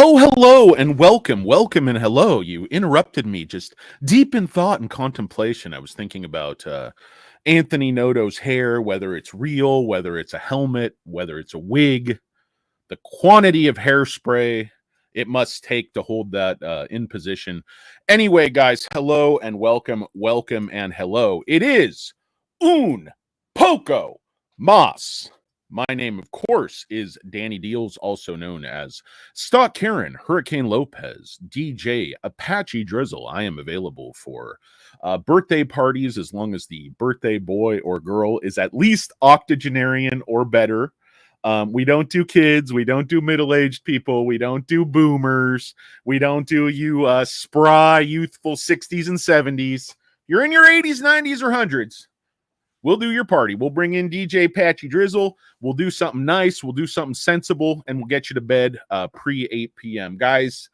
Oh, hello and welcome. Welcome and hello. You interrupted me just deep in thought and contemplation. I was thinking about Anthony Noto's hair, whether it's real, whether it's a helmet, whether it's a wig, the quantity of hairspray it must take to hold that in position. Anyway, guys, hello and welcome. Welcome and hello. It is un poco mas. My name, of course, is Danny Deals, also known as Stock Karen, Hurricane Lopez, DJ, Apache Drizzle. I am available for birthday parties as long as the birthday boy or girl is at least octogenarian or better. We don't do kids. We don't do middle-aged people. We don't do boomers. We don't do you spry, youthful 60s and 70s. You're in your 80s, 90s, or 100s. We'll do your party. We'll bring in DJ Patchy Drizzle. We'll do something nice. We'll do something sensible, and we'll get you to bed pre-8 p.m. Guys,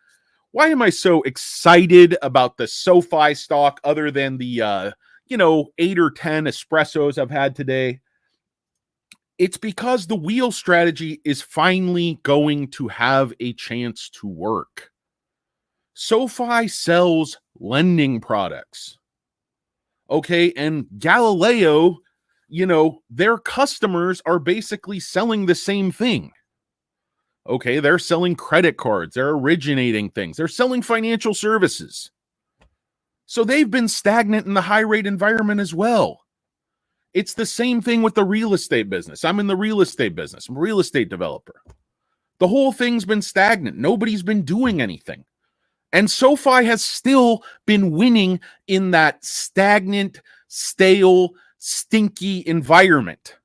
why am I so excited about the Sofi stock other than the, 8 or 10 espressos I've had today? It's because the wheel strategy is finally going to have a chance to work. Sofi sells lending products. Okay, and Galileo, their customers are basically selling the same thing. Okay, they're selling credit cards, they're originating things, they're selling financial services. So they've been stagnant in the high rate environment as well. It's the same thing with the real estate business. I'm in the real estate business. I'm a real estate developer. The whole thing's been stagnant. Nobody's been doing anything. And Sofi has still been winning in that stagnant, stale, stinky environment.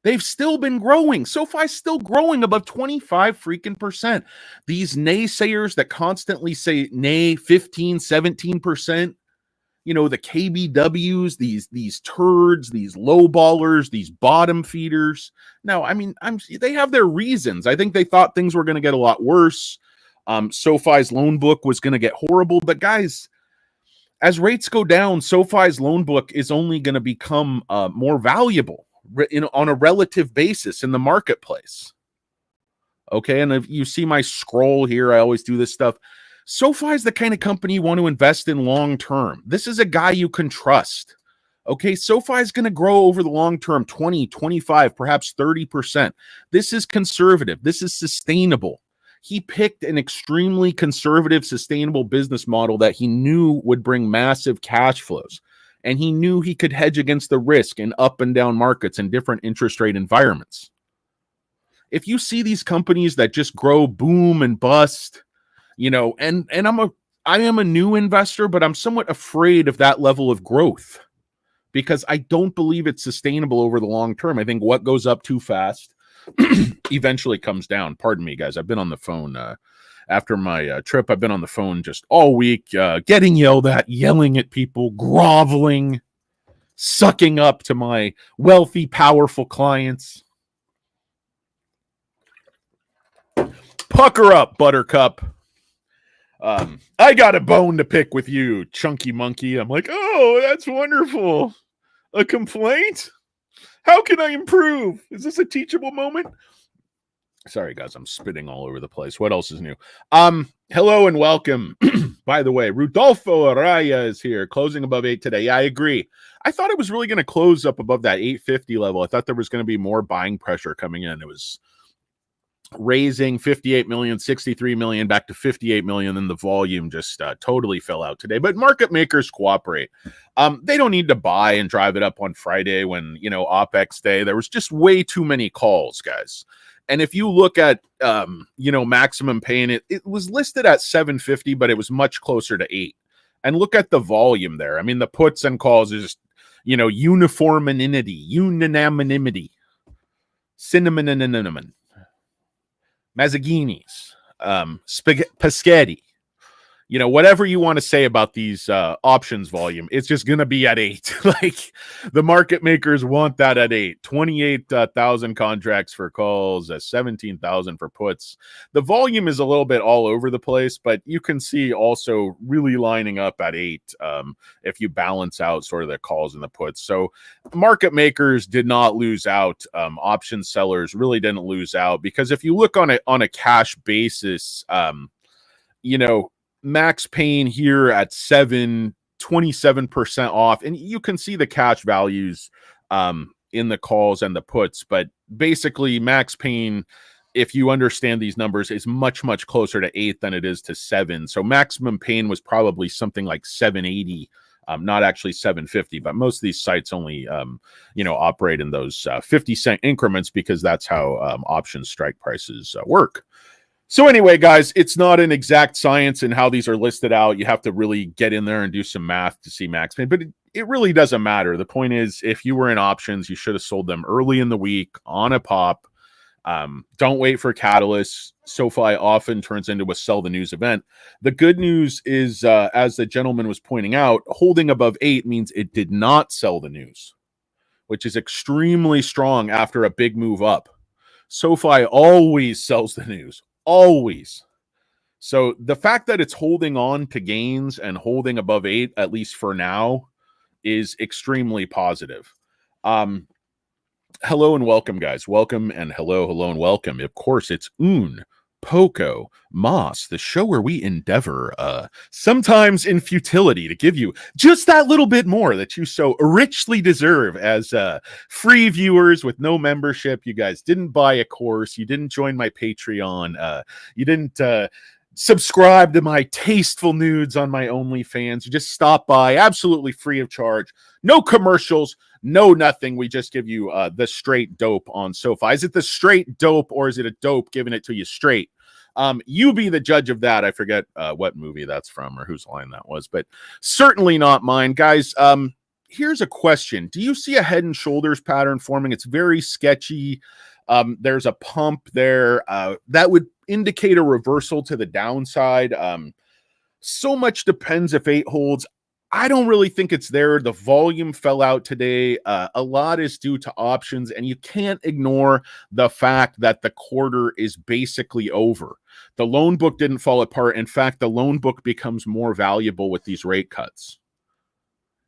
They've still been growing. Sofi's still growing above 25%. These naysayers that constantly say nay 15, 17%, the KBWs, these turds, these lowballers, these bottom feeders. Now, they have their reasons. I think they thought things were going to get a lot worse. Sofi's loan book was going to get horrible. But guys, as rates go down, Sofi's loan book is only going to become more valuable on a relative basis in the marketplace. Okay, and if you see my scroll here, I always do this stuff. Sofi is the kind of company you want to invest in long term. This is a guy you can trust. Okay, Sofi is going to grow over the long term, 20, 25, perhaps 30%. This is conservative. This is sustainable. He picked an extremely conservative, sustainable business model that he knew would bring massive cash flows. And he knew he could hedge against the risk in up and down markets and different interest rate environments. If you see these companies that just grow, boom and bust, and I am a new investor, but I'm somewhat afraid of that level of growth because I don't believe it's sustainable over the long term. I think what goes up too fast eventually comes down. Pardon me, guys. I've been on the phone after my trip. I've been on the phone just all week, getting yelled at, yelling at people, groveling, sucking up to my wealthy, powerful clients. Pucker up, Buttercup. I got a bone to pick with you, chunky monkey. I'm like, oh, that's wonderful. A complaint? How can I improve? Is this a teachable moment? Sorry, guys, I'm spitting all over the place. What else is new? Hello and welcome. By the way, Rudolfo Araya is here, closing above 8 today. Yeah, I agree. I thought it was really going to close up above that 850 level. I thought there was going to be more buying pressure coming in. It was raising 58 million, 63 million, back to 58 million, and the volume just totally fell out today. But market makers cooperate. They don't need to buy and drive it up on Friday when, OPEX day. There was just way too many calls, guys. And if you look at, maximum pain, it was listed at 750, but it was much closer to 8. And look at the volume there. I mean, the puts and calls is just, unanimity, cinnamon, Mazzaghini's, Paschetti. whatever you want to say about these options volume, it's just going to be at 8. Like, the market makers want that at 8. 28,000 contracts for calls, 17,000 for puts. The volume is a little bit all over the place, but you can see also really lining up at 8 if you balance out sort of the calls and the puts. So market makers did not lose out. Option sellers really didn't lose out, because if you look on a cash basis, Max Payne here at 27% off, and you can see the cash values in the calls and the puts, but basically Max Payne, if you understand these numbers, is much closer to 8 than it is to 7. So maximum pain was probably something like 780, not actually 750, but most of these sites only operate in those 50-cent increments, because that's how option strike prices work. So anyway, guys, it's not an exact science in how these are listed out. You have to really get in there and do some math to see max pain, but it really doesn't matter. The point is, if you were in options, you should have sold them early in the week on a pop. Don't wait for catalysts. SoFi often turns into a sell the news event. The good news is, as the gentleman was pointing out, holding above 8 means it did not sell the news, which is extremely strong after a big move up. SoFi always sells the news. Always. So the fact that it's holding on to gains and holding above 8, at least for now, is extremely positive. Hello and welcome, guys. Welcome and hello and welcome. Of course, it's Poco, Moss, the show where we endeavor, sometimes in futility, to give you just that little bit more that you so richly deserve as free viewers with no membership. You guys didn't buy a course. You didn't join my Patreon. You didn't subscribe to my tasteful nudes on my OnlyFans. You just stop by absolutely free of charge. No commercials. No, nothing. We just give you the straight dope on SoFi. Is it the straight dope, or is it a dope giving it to you straight? You be the judge of that. I forget what movie that's from or whose line that was, but certainly not mine. Guys, here's a question. Do you see a head and shoulders pattern forming? It's very sketchy. There's a pump there. That would indicate a reversal to the downside. So much depends if 8 holds. I don't really think it's there. The volume fell out today. A lot is due to options, and you can't ignore the fact that the quarter is basically over. The loan book didn't fall apart. In fact, the loan book becomes more valuable with these rate cuts.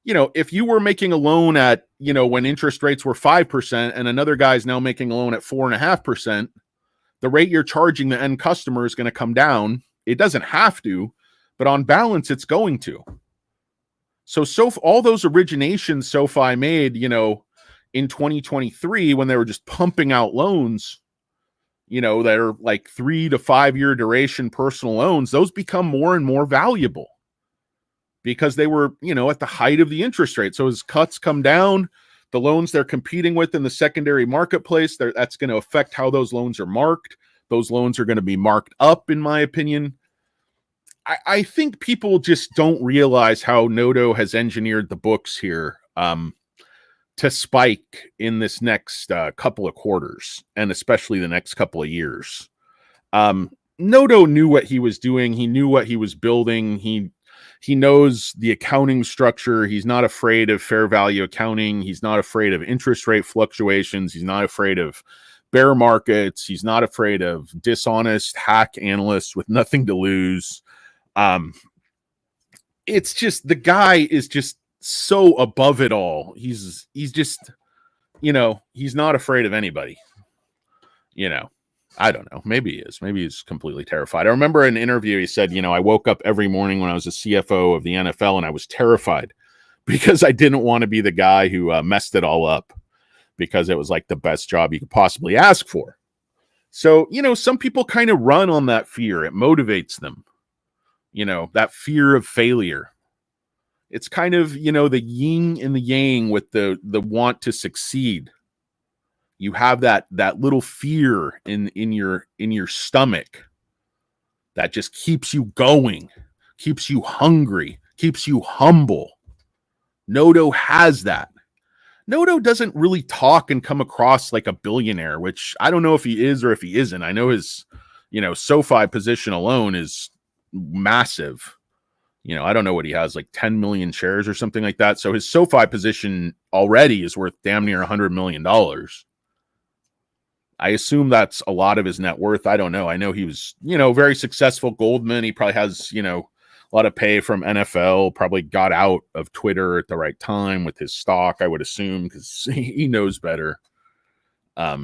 If you were making a loan at, when interest rates were 5% and another guy's now making a loan at 4.5%, the rate you're charging the end customer is going to come down. It doesn't have to, but on balance, it's going to. So all those originations SoFi made, in 2023, when they were just pumping out loans, that are like 3 to 5 year duration personal loans, those become more and more valuable because they were, at the height of the interest rate. So as cuts come down, the loans they're competing with in the secondary marketplace, that's going to affect how those loans are marked. Those loans are going to be marked up, in my opinion. I think people just don't realize how Noto has engineered the books here to spike in this next couple of quarters, and especially the next couple of years. Noto knew what he was doing. He knew what he was building. He knows the accounting structure. He's not afraid of fair value accounting. He's not afraid of interest rate fluctuations. He's not afraid of bear markets. He's not afraid of dishonest hack analysts with nothing to lose. It's just, the guy is just so above it all. He's just, he's not afraid of anybody. I don't know. Maybe he is. Maybe he's completely terrified. I remember in an interview, he said, I woke up every morning when I was a CFO of the NFL and I was terrified because I didn't want to be the guy who messed it all up, because it was like the best job you could possibly ask for. So, some people kind of run on that fear. It motivates them. That fear of failure. It's kind of, the yin and the yang with the want to succeed. You have that little fear in your stomach that just keeps you going, keeps you hungry, keeps you humble. Noto has that. Noto doesn't really talk and come across like a billionaire, which I don't know if he is or if he isn't. I know his, SoFi position alone is massive. I don't know what he has, like 10 million shares or something like that. So his SoFi position already is worth damn near $100 million. I assume that's a lot of his net worth. I don't know. I know he was, very successful Goldman. He probably has, a lot of pay from NFL, probably got out of Twitter at the right time with his stock, I would assume, because he knows better. I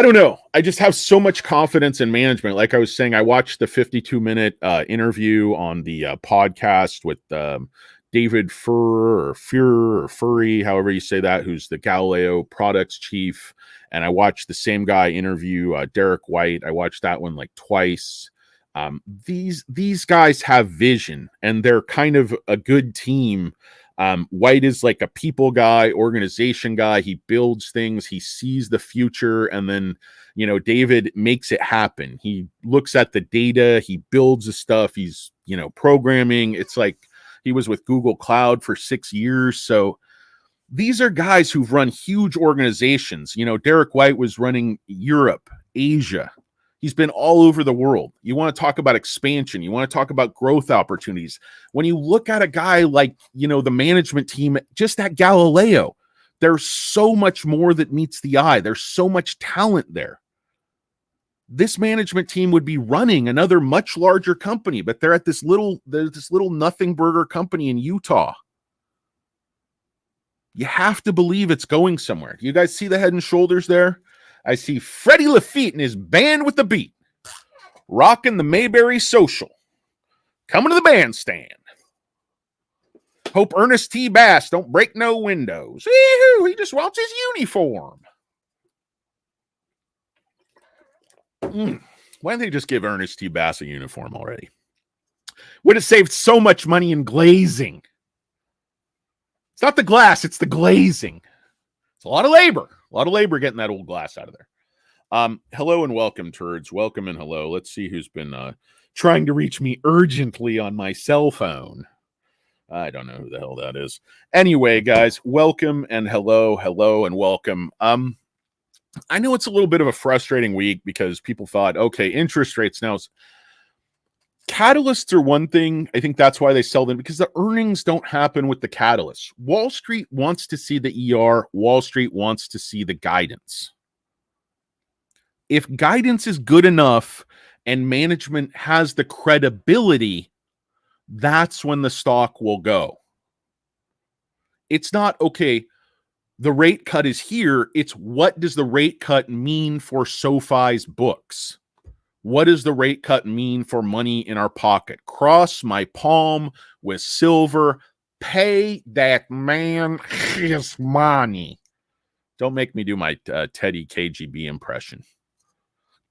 don't know. I just have so much confidence in management. Like I was saying, I watched the 52-minute interview on the podcast with David Furry, however you say that, who's the Galileo products chief. And I watched the same guy interview Derek White. I watched that one like twice. These guys have vision, and they're kind of a good team. White is like a people guy, organization guy. He builds things. He sees the future. And then, David makes it happen. He looks at the data. He builds the stuff. He's, programming. It's like he was with Google Cloud for 6 years. So these are guys who've run huge organizations. Derek White was running Europe, Asia. He's been all over the world. You want to talk about expansion. You want to talk about growth opportunities. When you look at a guy like, the management team, just at Galileo, there's so much more that meets the eye. There's so much talent there. This management team would be running another much larger company, but they're at this little nothing burger company in Utah. You have to believe it's going somewhere. You guys see the head and shoulders there? I see Freddie Lafitte and his band with the beat, rocking the Mayberry Social, coming to the bandstand. Hope Ernest T. Bass don't break no windows. Wee-hoo, he just wants his uniform. Why didn't they just give Ernest T. Bass a uniform already? Would have saved so much money in glazing. It's not the glass, it's the glazing. It's a lot of labor getting that old glass out of there. Hello and welcome, turds. Welcome and hello. Let's see who's been trying to reach me urgently on my cell phone. I don't know who the hell that is. Anyway, guys, welcome and hello and welcome. I know it's a little bit of a frustrating week because people thought, okay, interest rates now. Catalysts are one thing. I think that's why they sell them, because the earnings don't happen with the catalysts. Wall Street wants to see the ER. Wall Street wants to see the guidance. If guidance is good enough and management has the credibility, that's when the stock will go. It's not, okay, the rate cut is here. It's what does the rate cut mean for SoFi's books? What does the rate cut mean for money in our pocket? Cross my palm with silver. Pay that man his money. Don't make me do my Teddy KGB impression.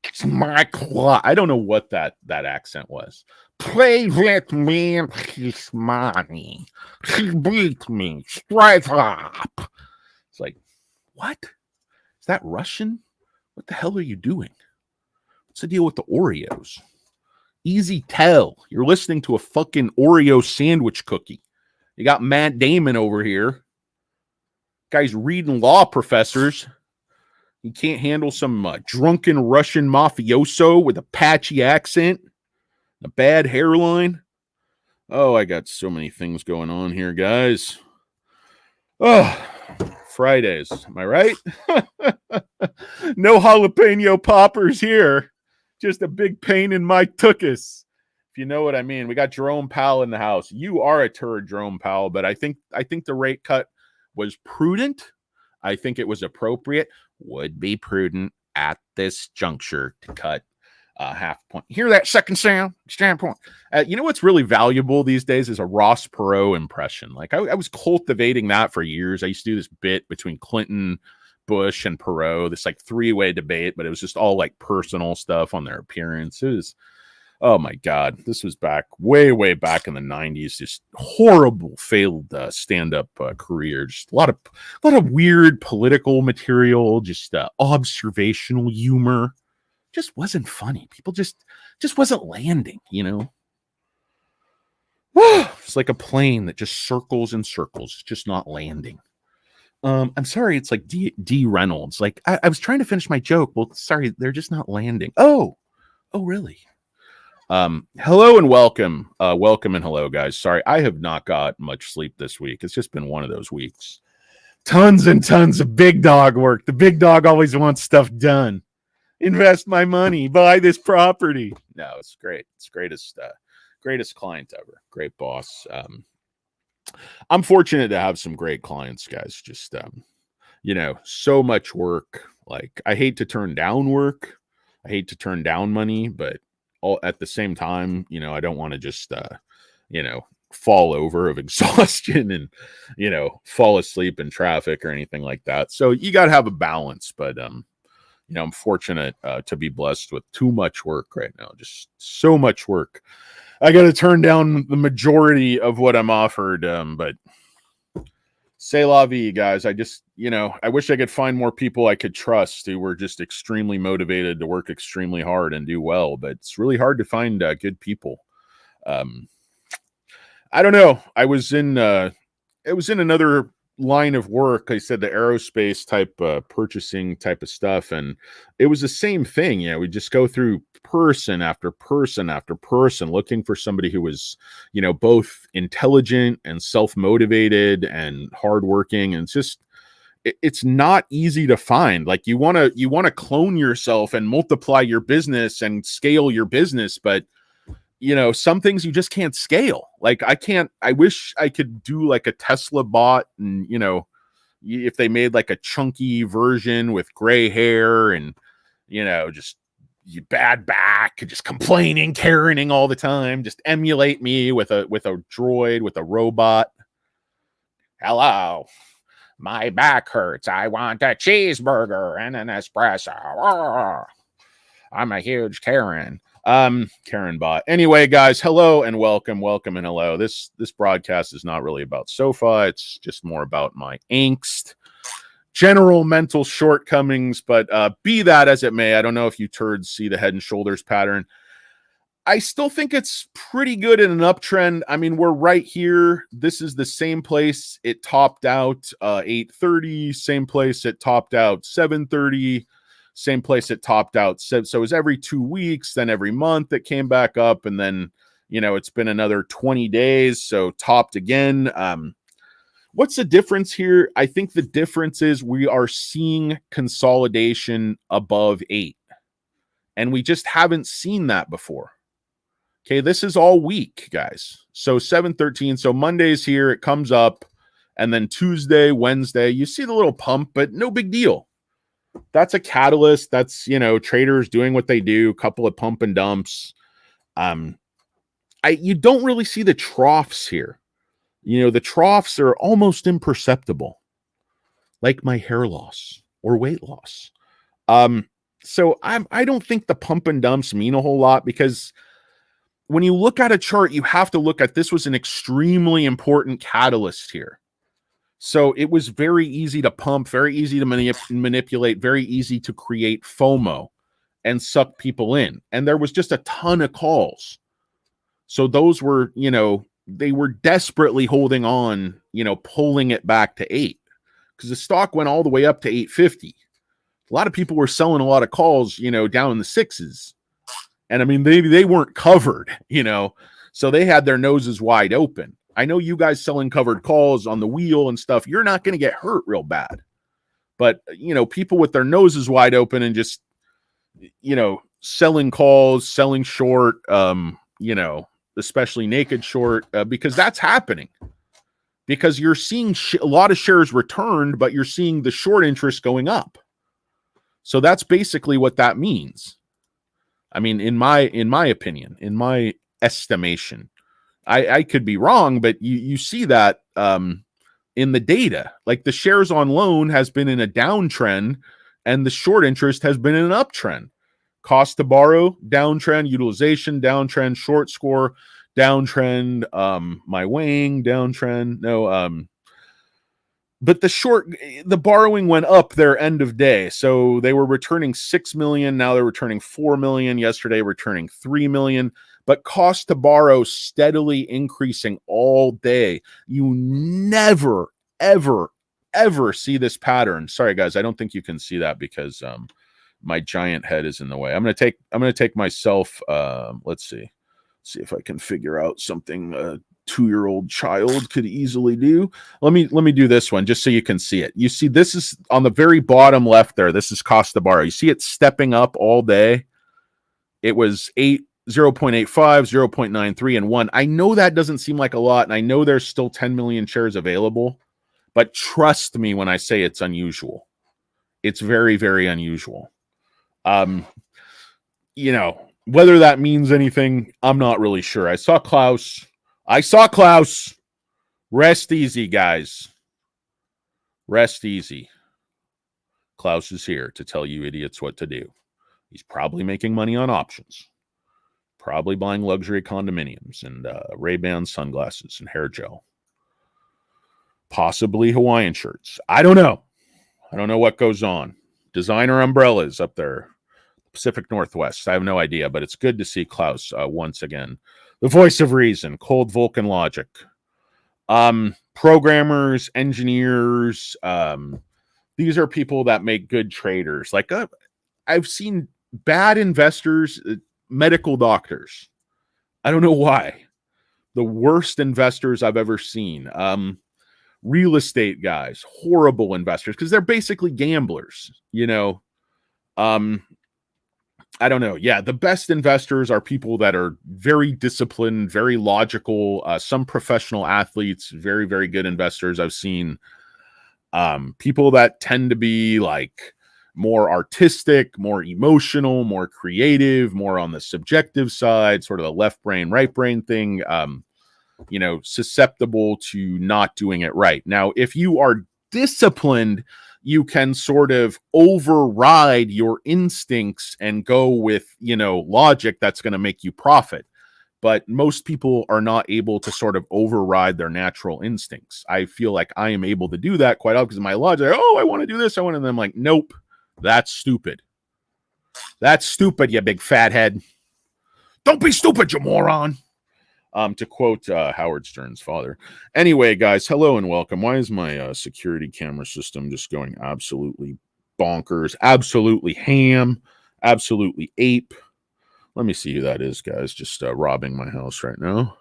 It's my clock. I don't know what that accent was. Pay that man his money. He beat me straight up. It's like, what? Is that Russian? What the hell are you doing? What's the deal with the Oreos? Easy tell. You're listening to a fucking Oreo sandwich cookie. You got Matt Damon over here. Guy's reading law professors. He can't handle some drunken Russian mafioso with a patchy accent, a bad hairline. Oh, I got so many things going on here, guys. Oh, Fridays. Am I right? No jalapeno poppers here. Just a big pain in my tuchus, if you know what I mean. We got Jerome Powell in the house. You are a turd, Jerome Powell, but I think the rate cut was prudent. I think it was appropriate. Would be prudent at this juncture to cut half point. Hear that second standpoint? You know what's really valuable these days is a Ross Perot impression. Like I was cultivating that for years. I used to do this bit between Clinton, Bush, and Perot, this like three-way debate, but it was just all like personal stuff on their appearances. Oh my God, this was way back in the 90s. Just horrible, failed stand-up career. Just a lot of weird political material, just observational humor. Just wasn't funny. People just wasn't landing, It's like a plane that just circles and circles. It's just not landing. I'm sorry, it's like D Reynolds. Like I was trying to finish my joke. Well, sorry, they're just not landing. Oh, really? Hello and welcome. Welcome and hello, guys. Sorry, I have not got much sleep this week. It's just been one of those weeks. Tons and tons of big dog work. The big dog always wants stuff done. Invest my money, buy this property. No, it's great. It's greatest client ever. Great boss. I'm fortunate to have some great clients, guys. Just so much work. Like, I hate to turn down work. I hate to turn down money, but all at the same time, I don't want to just fall over of exhaustion and fall asleep in traffic or anything like that. So you got to have a balance, but I'm fortunate to be blessed with too much work right now. Just so much work. I got to turn down the majority of what I'm offered, but c'est la vie, guys. I just, I wish I could find more people I could trust who were just extremely motivated to work extremely hard and do well, but it's really hard to find good people. I don't know. It was in another line of work. I said the aerospace type purchasing type of stuff, and it was the same thing. We just go through person after person after person looking for somebody who was, both intelligent and self-motivated and hardworking. And it's not easy to find. Like, you want to clone yourself and multiply your business and scale your business, but some things you just can't scale. Like, I wish I could do like a Tesla bot, and if they made like a chunky version with gray hair and just bad back, just complaining, caring all the time, just emulate me with a droid, with a robot. Hello, my back hurts. I want a cheeseburger and an espresso. I'm a huge Karen. Karen bot. Anyway, guys, hello and welcome and hello. This broadcast is not really about Sofa. It's just more about my angst, general mental shortcomings, but be that as it may, I don't know if you turds see the head and shoulders pattern. I still think it's pretty good in an uptrend. I mean, we're right here. This is the same place it topped out 8:30, same place it topped out 7:30. Same place it topped out. So it was every 2 weeks, then every month it came back up, and then, it's been another 20 days, so topped again. What's the difference here? I think the difference is we are seeing consolidation above 8, and we just haven't seen that before. Okay, this is all week, guys. So 7:13, so Monday's here, it comes up, and then Tuesday, Wednesday, you see the little pump, but no big deal. That's a catalyst. That's, traders doing what they do, couple of pump and dumps. You don't really see the troughs here. The troughs are almost imperceptible, like my hair loss or weight loss. So I don't think the pump and dumps mean a whole lot, because when you look at a chart, you have to look at, this was an extremely important catalyst here. So it was very easy to pump, very easy to manipulate, very easy to create FOMO and suck people in. And there was just a ton of calls. So those were, they were desperately holding on, pulling it back to 8, because the stock went all the way up to 850. A lot of people were selling a lot of calls, down in the 6s. And I mean, they weren't covered, so they had their noses wide open. I know you guys selling covered calls on the wheel and stuff, you're not going to get hurt real bad. But, people with their noses wide open and just, selling calls, selling short, especially naked short, because that's happening. Because you're seeing a lot of shares returned, but you're seeing the short interest going up. So that's basically what that means. I mean, in my opinion, in my estimation, I could be wrong, but you see that in the data. Like, the shares on loan has been in a downtrend, and the short interest has been in an uptrend. Cost to borrow, downtrend. Utilization, downtrend. Short score, downtrend. My weighing, downtrend. No, but the borrowing went up their end of day. So they were returning 6 million. Now they're returning 4 million. Yesterday, returning 3 million. But cost to borrow steadily increasing all day. You never, ever, ever see this pattern. Sorry, guys, I don't think you can see that because my giant head is in the way. I'm gonna take myself. Let's see. See if I can figure out something a 2-year-old child could easily do. Let me do this one just so you can see it. You see, this is on the very bottom left there. This is cost to borrow. You see it stepping up all day. It was 0.85, 0.93, and 1. I know that doesn't seem like a lot, and I know there's still 10 million shares available, but trust me when I say it's unusual. It's very, very unusual. You know, whether that means anything, I'm not really sure. I saw Klaus. Rest easy, guys. Rest easy. Klaus is here to tell you idiots what to do. He's probably making money on options. Probably buying luxury condominiums and Ray-Ban sunglasses and hair gel. Possibly Hawaiian shirts. I don't know. I don't know what goes on. Designer umbrellas up there. Pacific Northwest. I have no idea, but it's good to see Klaus once again. The voice of reason, cold Vulcan logic. Programmers, engineers, these are people that make good traders. Like I've seen bad investors, medical doctors. I don't know why. The worst investors I've ever seen. Real estate guys, horrible investors because they're basically gamblers, you know. I don't know. Yeah, the best investors are people that are very disciplined, very logical. Some professional athletes, very, very good investors I've seen. People that tend to be like more artistic, more emotional, more creative, more on the subjective side, sort of the left brain, right brain thing, you know, susceptible to not doing it right. Now, if you are disciplined, you can sort of override your instincts and go with, you know, logic that's going to make you profit. But most people are not able to sort of override their natural instincts. I feel like I am able to do that quite often because of my logic. Oh, I want to do this. I want to. And I'm like, nope, that's stupid. That's stupid, you big fathead. Don't be stupid, you moron. To quote Howard Stern's father. Anyway, guys, hello and welcome. Why is my security camera system just going absolutely bonkers, absolutely ham, absolutely ape? Let me see who that is, guys. Just robbing my house right now.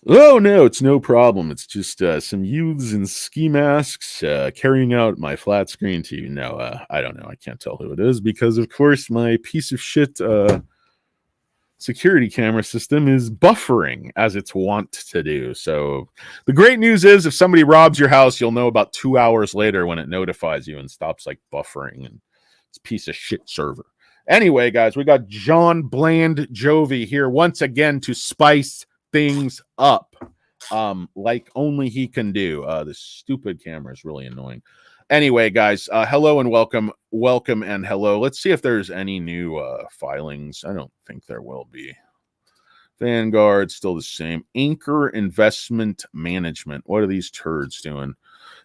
Oh, no, it's no problem. It's just some youths in ski masks carrying out my flat screen TV. No, I don't know. I can't tell who it is because, of course, my piece of shit security camera system is buffering as it's wont to do. So the great news is if somebody robs your house, you'll know about 2 hours later when it notifies you and stops like buffering and it's a piece of shit server. Anyway, guys, we got John Bland Jovi here once again to spice things up like only he can do. This stupid camera is really annoying. Anyway, guys, hello and welcome and hello. Let's see if there's any new filings. I don't think there will be. Vanguard, still the same. Anchor Investment Management. What are these turds doing?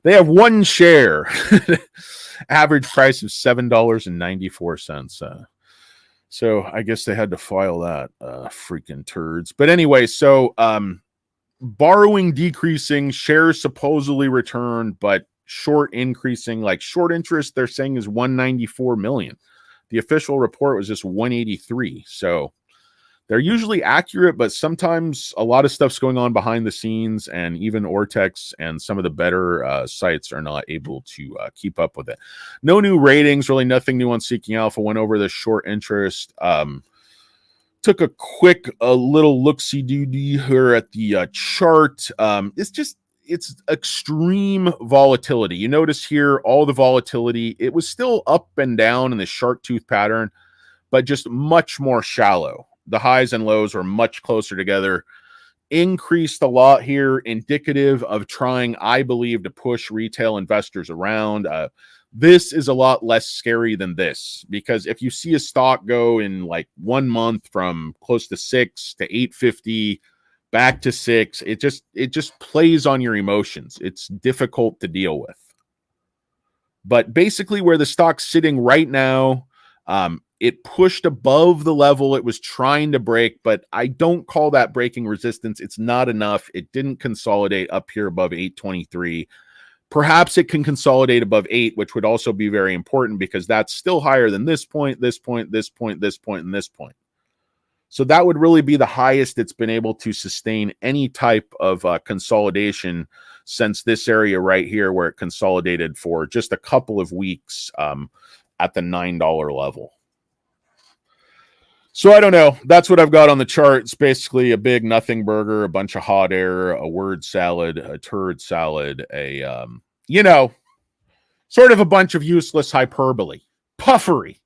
They have one share. Average price of $7.94. So I guess they had to file that, freaking turds. But anyway, so borrowing decreasing, shares supposedly returned, but short increasing. Like short interest they're saying is 194 million. The official report was just 183. So they're usually accurate, but sometimes a lot of stuff's going on behind the scenes, and even Ortex and some of the better sites are not able to keep up with it. No new ratings, really nothing new on Seeking Alpha. Went over the short interest. Took a quick little look-see-doo-doo here at the chart. It's extreme volatility. You notice here all the volatility. It was still up and down in the shark tooth pattern, but just much more shallow. The highs and lows were much closer together. Increased a lot here, indicative of trying, I believe, to push retail investors around. This is a lot less scary than this, because if you see a stock go in like 1 month from close to 6 to 850 back to 6, it just plays on your emotions. It's difficult to deal with. But basically where the stock's sitting right now, it pushed above the level it was trying to break, but I don't call that breaking resistance. It's not enough. It didn't consolidate up here above 823. Perhaps it can consolidate above 8, which would also be very important because that's still higher than this point, this point, this point, this point, and this point. So that would really be the highest it's been able to sustain any type of consolidation since this area right here, where it consolidated for just a couple of weeks at the $9 level. So I don't know. That's what I've got on the chart. It's basically a big nothing burger, a bunch of hot air, a word salad, a turd salad, sort of a bunch of useless hyperbole, puffery,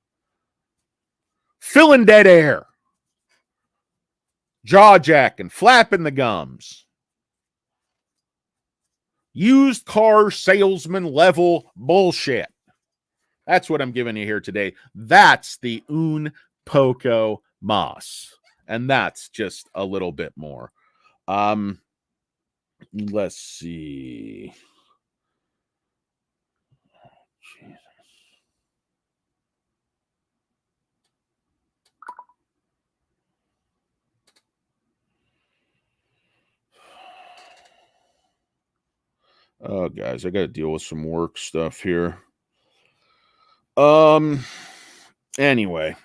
filling dead air, jaw jacking, flapping the gums, used car salesman level bullshit. That's what I'm giving you here today. That's the un poco mas. And that's just a little bit more. Let's see. Jesus. Oh, guys, I got to deal with some work stuff here. Anyway.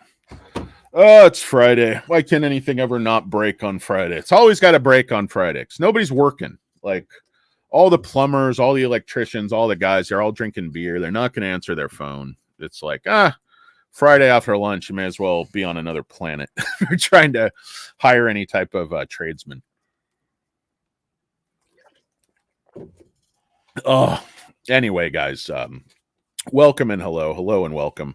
Oh, it's Friday. Why can't anything ever not break on Friday? It's always got to break on Fridays. Nobody's working. Like all the plumbers, all the electricians, all the guys, they're all drinking beer. They're not going to answer their phone. It's like, Friday after lunch, you may as well be on another planet. You're trying to hire any type of tradesman. Oh, anyway, guys, welcome and hello and welcome.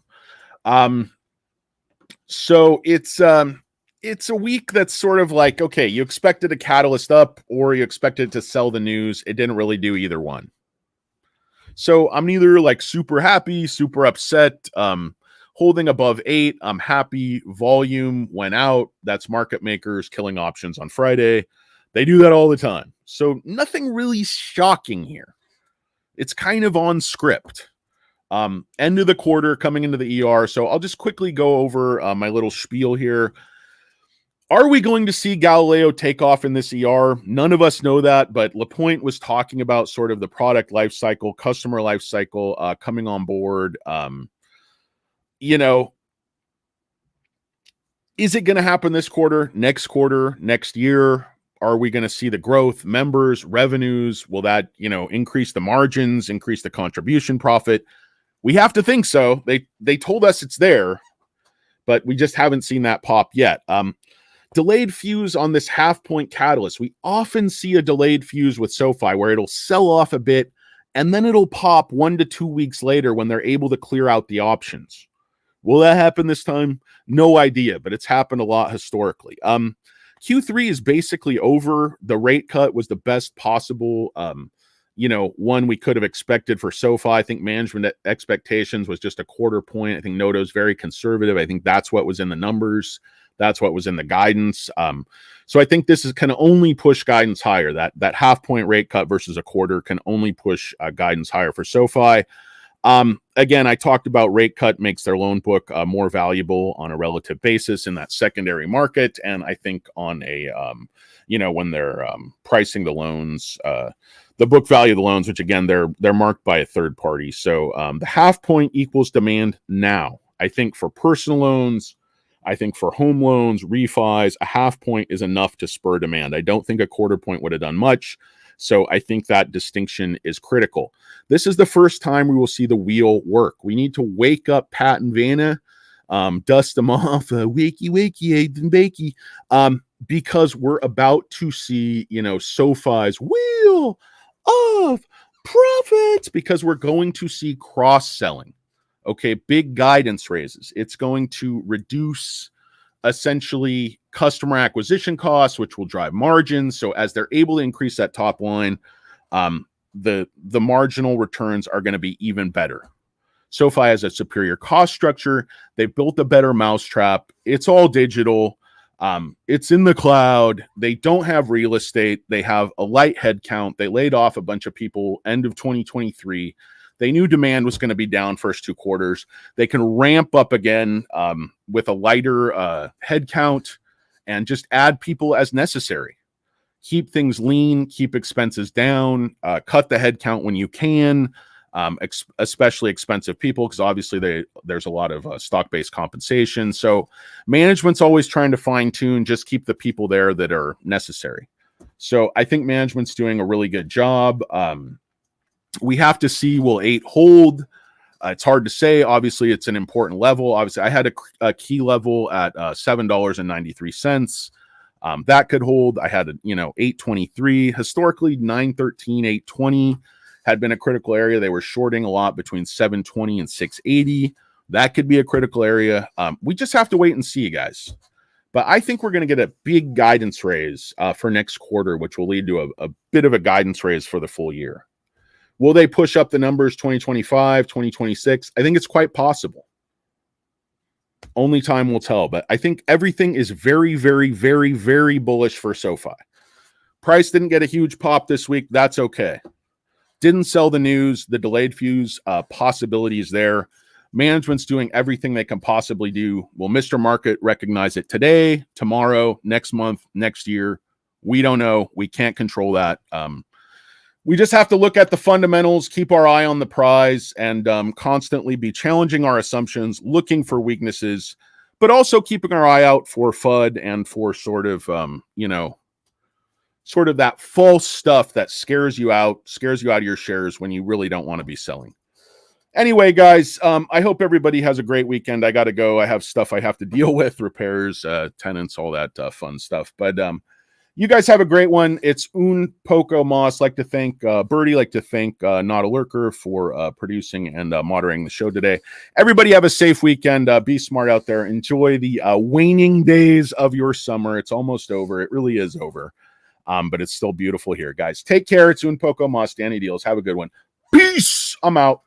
So it's a week that's sort of like, okay, you expected a catalyst up or you expected to sell the news. It didn't really do either one. So I'm neither like super happy, super upset. Holding above 8. I'm happy. Volume went out. That's market makers killing options on Friday. They do that all the time. So nothing really shocking here. It's kind of on script. End of the quarter, coming into the ER. So I'll just quickly go over my little spiel here. Are we going to see Galileo take off in this ER? None of us know that, but Lapointe was talking about sort of the product life cycle, customer life cycle coming on board. Is it going to happen this quarter, next year? Are we going to see the growth, members, revenues? Will that, increase the margins, increase the contribution profit? We have to think so. They told us it's there, but we just haven't seen that pop yet. Delayed fuse on this half-point catalyst. We often see a delayed fuse with SoFi where it'll sell off a bit, and then it'll pop 1 to 2 weeks later when they're able to clear out the options. Will that happen this time? No idea, but it's happened a lot historically. Q3 is basically over. The rate cut was the best possible one we could have expected for SoFi. I think management expectations was just a quarter point. I think Noto's very conservative. I think that's what was in the numbers. That's what was in the guidance. So I think this is can only push guidance higher. That half point rate cut versus a quarter can only push guidance higher for SoFi. Again, I talked about rate cut makes their loan book more valuable on a relative basis in that secondary market. And I think on a, when they're pricing the loans, the book value of the loans, which again, they're marked by a third party. So the half point equals demand now. I think for personal loans, I think for home loans, refis, a half point is enough to spur demand. I don't think a quarter point would have done much. So I think that distinction is critical. This is the first time we will see the wheel work. We need to wake up Pat and Vanna, dust them off, wakey, eggs and bakey, because we're about to see, SoFi's wheel of profits, because we're going to see cross-selling. Okay, big guidance raises. It's going to reduce essentially customer acquisition costs, which will drive margins. So as they're able to increase that top line, the marginal returns are going to be even better. SoFi has a superior cost structure. They've built a better mousetrap. It's all digital. It's in the cloud. They don't have real estate. They have a light headcount. They laid off a bunch of people end of 2023. They knew demand was going to be down first 2 quarters. They can ramp up again with a lighter headcount and just add people as necessary. Keep things lean, keep expenses down, cut the headcount when you can. especially expensive people, because obviously there's a lot of stock-based compensation. So management's always trying to fine-tune, just keep the people there that are necessary. So I think management's doing a really good job. We have to see, will 8 hold? It's hard to say. Obviously, it's an important level. Obviously, I had a key level at $7.93. That could hold. I had, 823. Historically, 913, 820 had been a critical area. They were shorting a lot between 720 and 680. That could be a critical area. We just have to wait and see, guys. But I think we're going to get a big guidance raise for next quarter, which will lead to a bit of a guidance raise for the full year. Will they push up the numbers 2025, 2026? I think it's quite possible. Only time will tell. But I think everything is very, very, very, very bullish for SoFi. Price didn't get a huge pop this week. That's okay. Didn't sell the news. The delayed fuse possibility is there. Management's doing everything they can possibly do. Will Mr. Market recognize it today, tomorrow, next month, next year? We don't know. We can't control that. We just have to look at the fundamentals, keep our eye on the prize, and constantly be challenging our assumptions, looking for weaknesses, but also keeping our eye out for FUD and for sort of that false stuff that scares you out of your shares when you really don't want to be selling. Anyway, guys, I hope everybody has a great weekend. I got to go. I have stuff I have to deal with, repairs, tenants, all that fun stuff. But you guys have a great one. It's un poco mas. Like to thank Birdie, like to thank Not a Lurker for producing and moderating the show today. Everybody have a safe weekend. Be smart out there. Enjoy the waning days of your summer. It's almost over. It really is over. But it's still beautiful here, guys. Take care. It's un poco mas. Danny Deals. Have a good one. Peace. I'm out.